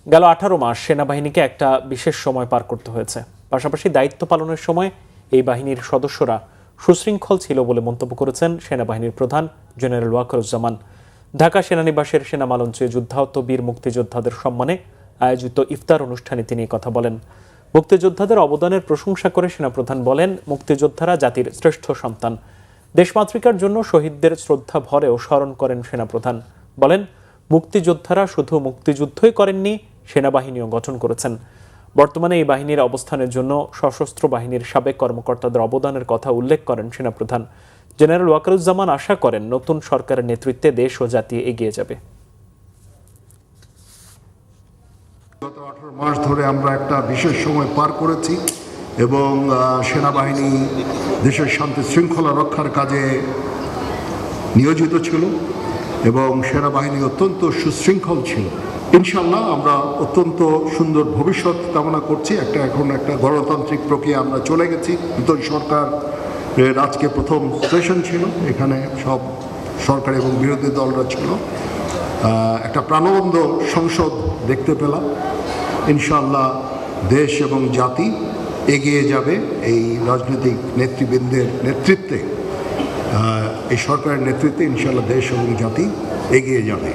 গেল 18 মাস সেনাবাহিনীকে একটা বিশেষ সময় পার করতে হয়েছে। পাশাপাশি দায়িত্ব পালনের সময় এই বাহিনীর সদস্যরা সুশৃঙ্খল ছিল বলে মন্তব্য করেছেন সেনাবাহিনীর প্রধান জেনারেল ওয়াকারুজ্জামান। ঢাকা সেনানিবাসের সেনামালঞ্চে যুদ্ধাহত বীর মুক্তিযোদ্ধাদের সম্মানে আয়োজিত ইফতার অনুষ্ঠানে তিনি কথা বলেন। মুক্তিযোদ্ধাদের অবদানের প্রশংসা করে সেনাপ্রধান বলেন, মুক্তিযোদ্ধারা জাতির শ্রেষ্ঠ সন্তান। দেশমাতৃকার জন্য শহীদদের শ্রদ্ধা ভরেও স্মরণ করেন সেনাপ্রধান। বলেন, মুক্তিযোদ্ধারা শুধু মুক্তিযুদ্ধই করেননি, সেনাবাহিনীও গঠন করেছেন। বর্তমানে এই বাহিনীর অবস্থানের জন্য সশস্ত্র বাহিনীর সাবেক কর্মকর্তাদের অবদানের কথা উল্লেখ করেন সেনাপ্রধান। জেনারেল ওয়াকারুজ্জামান আশা করেন, নতুন সরকারের নেতৃত্বে দেশ ও জাতি এগিয়ে যাবে। গত 18 মাস ধরে আমরা একটা বিশেষ সময় পার করেছি এবং সেনাবাহিনী দেশের শান্তি শৃঙ্খলা রক্ষার কাজে নিয়োজিত ছিল এবং সেনাবাহিনী অত্যন্ত সুশৃঙ্খল ছিল। ইনশাআল্লাহ আমরা অত্যন্ত সুন্দর ভবিষ্যৎ কামনা করছি। এখন একটা গণতান্ত্রিক প্রক্রিয়া আমরা চলে গেছি। নতুন সরকার আজকে প্রথম সেশন ছিল, এখানে সব সরকার এবং বিরোধী দলরা ছিল। একটা প্রাণবন্ত সংসদ দেখতে পেলাম। ইনশাআল্লাহ দেশ এবং জাতি এগিয়ে যাবে এই রাজনৈতিক নেতৃবৃন্দের নেতৃত্বে। এই সরকারের নেতৃত্বে ইনশাআল্লাহ দেশ এবং জাতি এগিয়ে যাবে।